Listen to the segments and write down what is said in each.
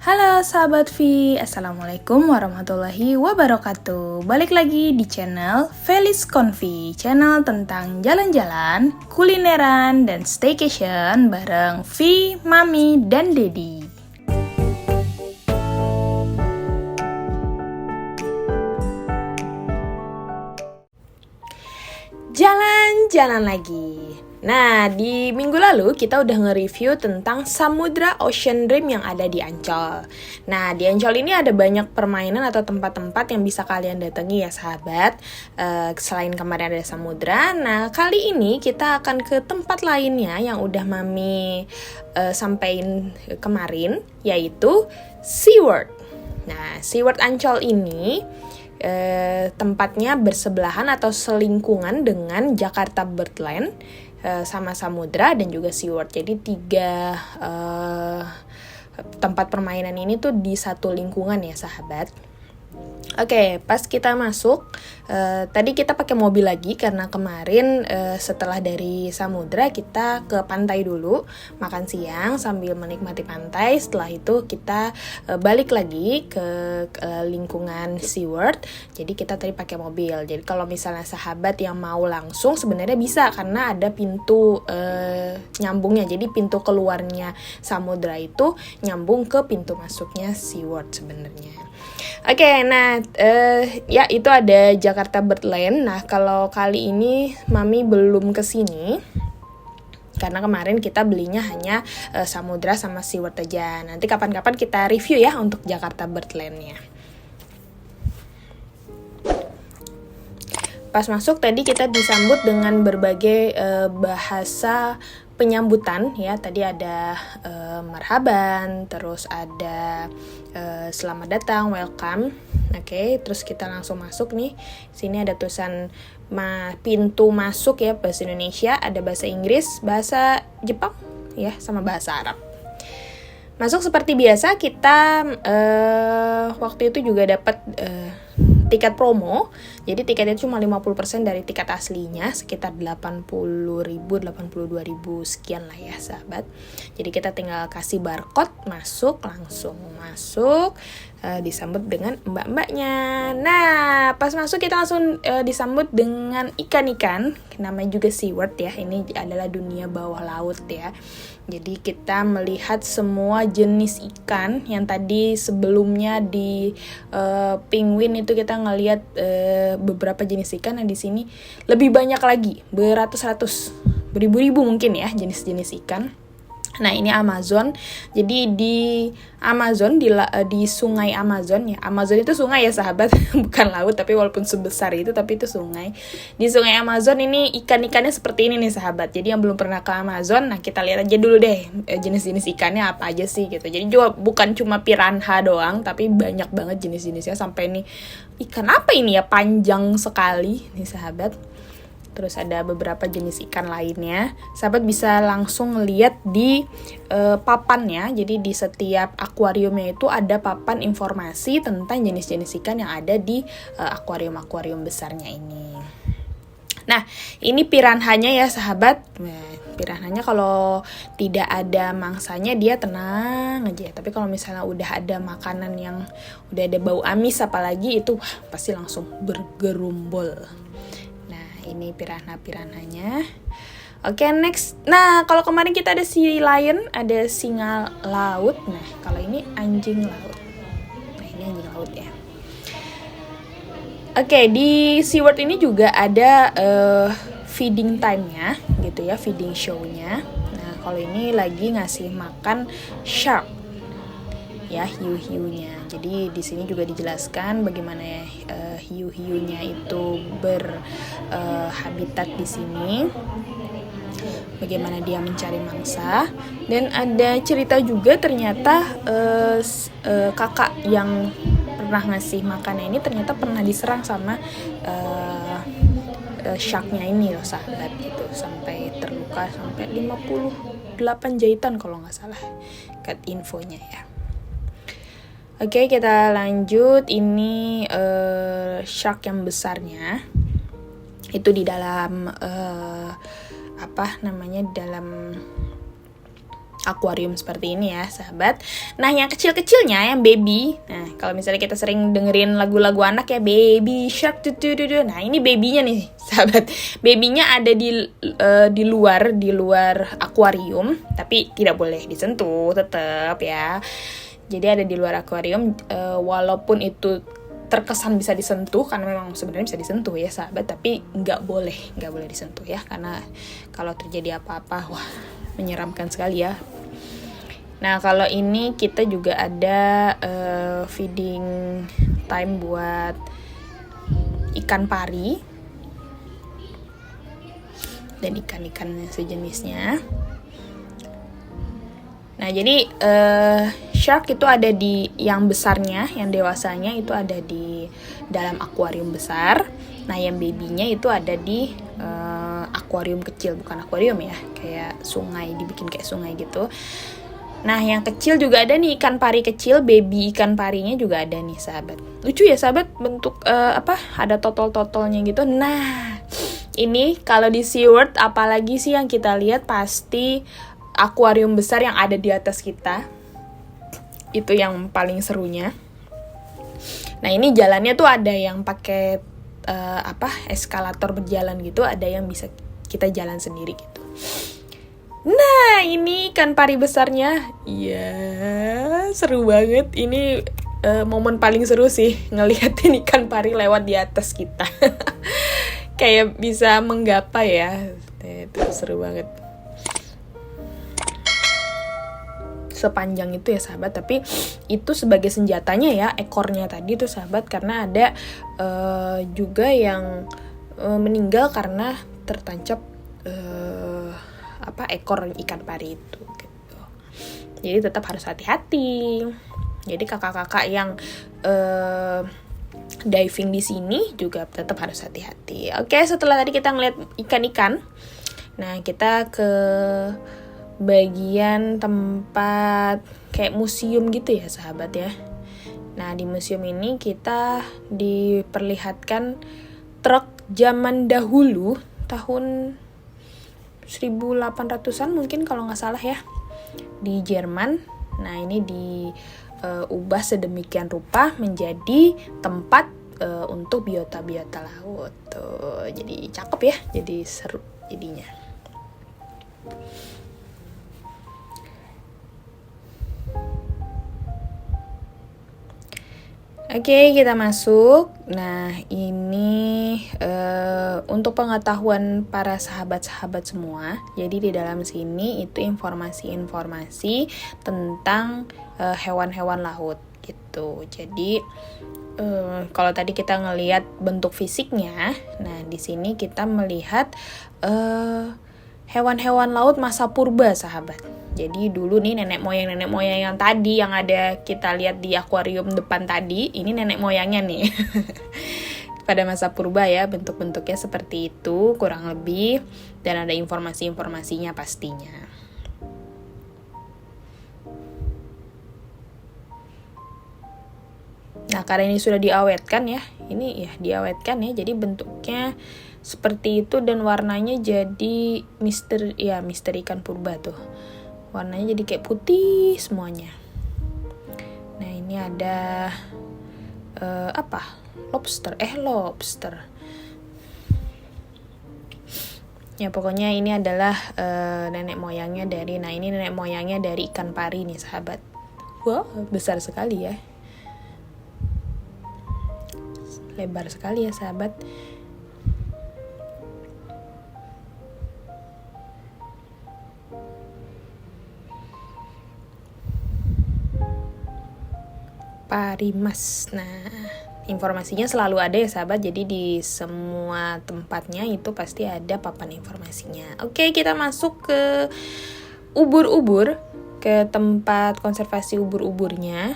Halo sahabat V, Assalamualaikum warahmatullahi wabarakatuh. Balik lagi di channel Felis Convi, channel tentang jalan-jalan, kulineran, dan staycation bareng V, Mami, dan Dedi. Jalan-jalan lagi. Nah, di minggu lalu kita udah nge-review tentang Samudra Ocean Dream yang ada di Ancol. Nah, di Ancol ini ada banyak permainan atau tempat-tempat yang bisa kalian datangi ya sahabat. Selain kemarin ada Samudra, nah kali ini kita akan ke tempat lainnya yang udah Mami sampein kemarin, yaitu SeaWorld. Nah, SeaWorld Ancol ini tempatnya bersebelahan atau selingkungan dengan Jakarta Birdland, sama Samudra dan juga SeaWorld. Jadi tiga tempat permainan ini tuh di satu lingkungan ya sahabat. Oke, pas kita masuk, tadi kita pakai mobil lagi karena kemarin setelah dari Samudra kita ke pantai dulu, makan siang sambil menikmati pantai. Setelah itu kita balik lagi ke lingkungan SeaWorld. Jadi kita tadi pakai mobil. Jadi kalau misalnya sahabat yang mau langsung sebenarnya bisa karena ada pintu nyambungnya. Jadi pintu keluarnya Samudra itu nyambung ke pintu masuknya SeaWorld sebenarnya. Oke, nah ya itu ada Jakarta Birdland. Nah kalau kali ini Mami belum kesini karena kemarin kita belinya hanya Samudra sama SeaWorld aja. Nanti kapan-kapan kita review ya untuk Jakarta Birdland-nya. Pas masuk tadi kita disambut dengan berbagai bahasa penyambutan ya. Tadi ada marhaban, terus ada selamat datang, welcome. Oke, terus kita langsung masuk nih. Sini ada tulisan pintu masuk ya, bahasa Indonesia, ada bahasa Inggris, bahasa Jepang ya, sama bahasa Arab. Masuk seperti biasa, kita waktu itu juga dapat tiket promo. Jadi tiketnya cuma 50% dari tiket aslinya, sekitar 80.000, 82.000 sekian lah ya sahabat. Jadi kita tinggal kasih barcode, langsung masuk, disambut dengan mbak-mbaknya. Nah, pas masuk kita langsung disambut dengan ikan-ikan, namanya juga SeaWorld ya. Ini adalah dunia bawah laut ya. Jadi kita melihat semua jenis ikan yang tadi sebelumnya di Penguin itu kita ngelihat beberapa jenis ikan. Nah di sini lebih banyak lagi, beratus-ratus, beribu-ribu mungkin ya jenis-jenis ikan. Nah ini Amazon, jadi di Amazon, di sungai Amazon ya, Amazon itu sungai ya sahabat, bukan laut, tapi walaupun sebesar itu, tapi itu sungai. Di sungai Amazon ini ikan-ikannya seperti ini nih sahabat. Jadi yang belum pernah ke Amazon, nah kita lihat aja dulu deh jenis-jenis ikannya apa aja sih gitu. Jadi juga bukan cuma piranha doang, tapi banyak banget jenis-jenisnya. Sampai nih ikan apa ini ya, panjang sekali nih sahabat. Terus ada beberapa jenis ikan lainnya. Sahabat bisa langsung lihat di papannya. Jadi di setiap akuariumnya itu ada papan informasi tentang jenis-jenis ikan yang ada di akuarium-akuarium besarnya ini. Nah, ini piranhanya ya sahabat. Nah, piranhanya kalau tidak ada mangsanya dia tenang aja. Tapi kalau misalnya udah ada makanan yang udah ada bau amis apalagi itu pasti langsung bergerumbol. Ini piranha-piranhanya. Oke, next. Nah, kalau kemarin kita ada sea lion, ada singa laut. Nah, kalau ini anjing laut. Nah, ini anjing laut ya. Oke, di SeaWorld ini juga ada feeding time-nya gitu ya, feeding show-nya. Nah, kalau ini lagi ngasih makan shark. Ya, hiu-hiunya. Jadi di sini juga dijelaskan bagaimana hiu-hiunya itu berhabitat di sini, bagaimana dia mencari mangsa, dan ada cerita juga ternyata kakak yang pernah ngasih makannya ini ternyata pernah diserang sama sharknya ini loh sahabat gitu, sampai terluka sampai 58 jahitan kalau nggak salah kat infonya ya. Oke, kita lanjut. Ini shark yang besarnya itu di dalam dalam akuarium seperti ini ya sahabat. Nah yang kecil-kecilnya, yang baby, nah kalau misalnya kita sering dengerin lagu-lagu anak ya, baby shark tuh, nah ini babynya nih sahabat. Babynya ada di luar akuarium, tapi tidak boleh disentuh tetap ya. Jadi ada di luar akuarium, walaupun itu terkesan bisa disentuh, karena memang sebenarnya bisa disentuh ya sahabat, tapi nggak boleh disentuh ya, karena kalau terjadi apa-apa, wah menyeramkan sekali ya. Nah kalau ini kita juga ada feeding time buat ikan pari dan ikan-ikan sejenisnya. Nah jadi shark itu ada di yang besarnya, yang dewasanya itu ada di dalam akuarium besar. Nah yang babynya itu ada di akuarium kecil, bukan akuarium ya, kayak sungai, dibikin kayak sungai gitu. Nah yang kecil juga ada nih, ikan pari kecil, baby ikan parinya juga ada nih sahabat. Lucu ya sahabat, bentuk ada totol-totolnya gitu. Nah ini kalau di SeaWorld apalagi sih yang kita lihat, pasti akuarium besar yang ada di atas kita. Itu yang paling serunya. Nah ini jalannya tuh ada yang pakai eskalator berjalan gitu, ada yang bisa kita jalan sendiri gitu. Nah ini ikan pari besarnya, iya seru banget. Ini momen paling seru sih, ngeliatin ikan pari lewat di atas kita. Kayak bisa menggapai ya, itu seru banget. Sepanjang itu ya sahabat, tapi itu sebagai senjatanya ya, ekornya tadi tuh sahabat, karena ada juga yang meninggal karena tertancap ekor ikan pari itu gitu. Jadi tetap harus hati-hati. Jadi kakak-kakak yang diving di sini juga tetap harus hati-hati. Oke, setelah tadi kita ngeliat ikan-ikan, nah kita ke bagian tempat kayak museum gitu ya sahabat ya. Nah di museum ini kita diperlihatkan truk zaman dahulu, tahun 1800-an mungkin kalau nggak salah ya, di Jerman. Nah ini diubah sedemikian rupa menjadi tempat untuk biota-biota laut tuh. Jadi cakep ya, jadi seru jadinya. Oke, kita masuk. Nah, ini untuk pengetahuan para sahabat-sahabat semua. Jadi di dalam sini itu informasi-informasi tentang hewan-hewan laut gitu. Jadi kalau tadi kita ngelihat bentuk fisiknya, nah di sini kita melihat hewan-hewan laut masa purba sahabat. Jadi dulu nih nenek moyang yang tadi yang ada kita lihat di akuarium depan tadi, ini nenek moyangnya nih. Pada masa purba ya, bentuk-bentuknya seperti itu kurang lebih, dan ada informasi-informasinya pastinya. Nah, karena ini sudah diawetkan ya, ini ya diawetkan ya, jadi bentuknya seperti itu dan warnanya jadi misteri ikan purba tuh. Warnanya jadi kayak putih semuanya. Nah ini ada lobster. Ya pokoknya ini adalah nenek moyangnya dari, nah ini nenek moyangnya dari ikan pari nih sahabat. Wah besar sekali ya. Lebar sekali ya sahabat. Parimas. Nah, informasinya selalu ada ya sahabat. Jadi di semua tempatnya itu pasti ada papan informasinya. Oke, kita masuk ke ubur-ubur, ke tempat konservasi ubur-uburnya.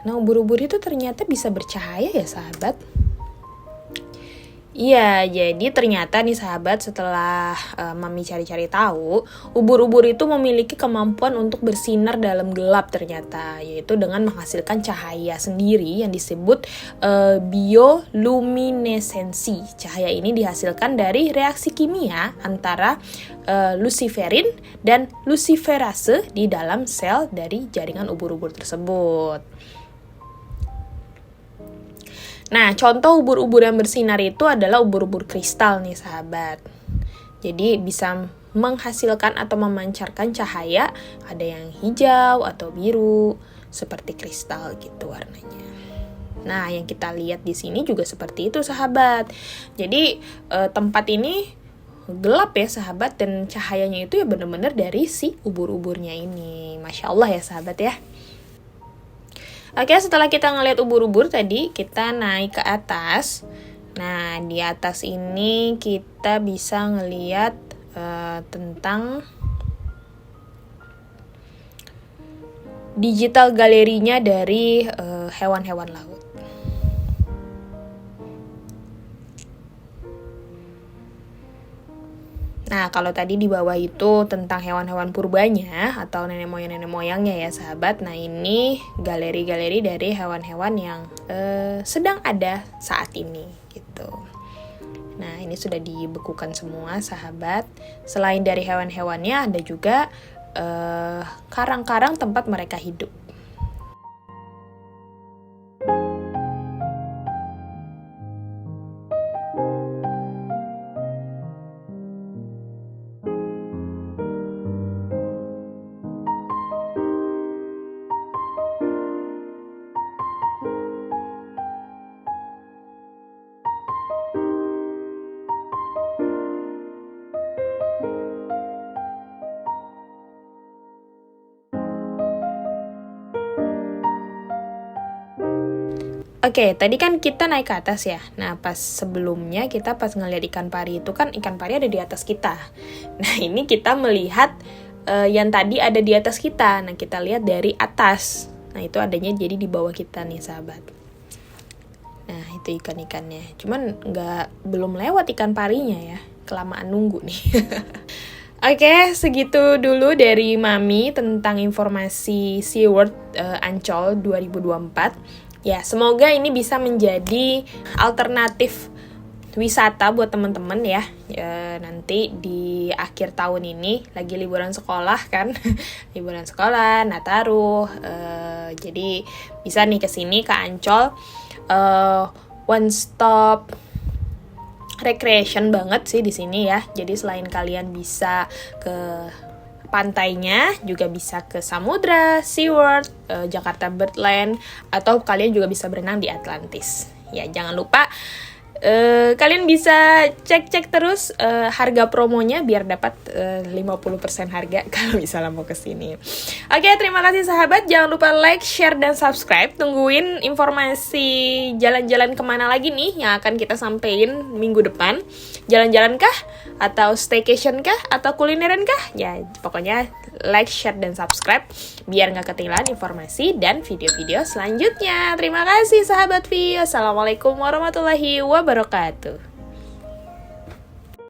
Nah, ubur-ubur itu ternyata bisa bercahaya ya sahabat. Iya, jadi ternyata nih sahabat, setelah Mami cari-cari tahu, ubur-ubur itu memiliki kemampuan untuk bersinar dalam gelap ternyata, yaitu dengan menghasilkan cahaya sendiri yang disebut bioluminesensi. Cahaya ini dihasilkan dari reaksi kimia antara luciferin dan luciferase di dalam sel dari jaringan ubur-ubur tersebut. Nah, contoh ubur-ubur yang bersinar itu adalah ubur-ubur kristal nih sahabat. Jadi bisa menghasilkan atau memancarkan cahaya, ada yang hijau atau biru, seperti kristal gitu warnanya. Nah, yang kita lihat di sini juga seperti itu sahabat. Jadi tempat ini gelap ya sahabat, dan cahayanya itu ya benar-benar dari si ubur-uburnya ini. Masya Allah ya sahabat ya. Oke, setelah kita ngeliat ubur-ubur tadi, kita naik ke atas. Nah, di atas ini kita bisa ngeliat tentang digital galerinya dari hewan-hewan laut. Nah, kalau tadi di bawah itu tentang hewan-hewan purbanya atau nenek moyangnya ya sahabat. Nah, ini galeri-galeri dari hewan-hewan yang sedang ada saat ini gitu. Nah, ini sudah dibekukan semua sahabat. Selain dari hewan-hewannya, ada juga karang-karang tempat mereka hidup. Oke, tadi kan kita naik ke atas ya. Nah, pas sebelumnya kita pas ngeliat ikan pari itu kan ikan pari ada di atas kita. Nah, ini kita melihat yang tadi ada di atas kita. Nah, kita lihat dari atas. Nah, itu adanya jadi di bawah kita nih sahabat. Nah, itu ikan-ikannya. Cuman belum lewat ikan parinya ya. Kelamaan nunggu nih. Oke, segitu dulu dari Mami tentang informasi SeaWorld Ancol 2024. Ya, semoga ini bisa menjadi alternatif wisata buat teman-teman ya. Nanti di akhir tahun ini lagi liburan sekolah kan. Liburan sekolah, Nataru. Jadi bisa nih kesini ke Ancol. One stop recreation banget sih di sini ya. Jadi selain kalian bisa ke pantainya, juga bisa ke samudra, SeaWorld, Jakarta Birdland, atau kalian juga bisa berenang di Atlantis. Ya, jangan lupa kalian bisa cek-cek terus harga promonya biar dapat 50% harga kalau misalnya mau kesini. Oke, terima kasih sahabat. Jangan lupa like, share, dan subscribe. Tungguin informasi jalan-jalan kemana lagi nih yang akan kita sampein minggu depan. Jalan-jalan kah? Atau staycation kah? Atau kulineran kah? Ya, pokoknya like, share, dan subscribe biar gak ketinggalan informasi dan video-video selanjutnya. Terima kasih sahabat Vi. Assalamualaikum warahmatullahi wabarakatuh.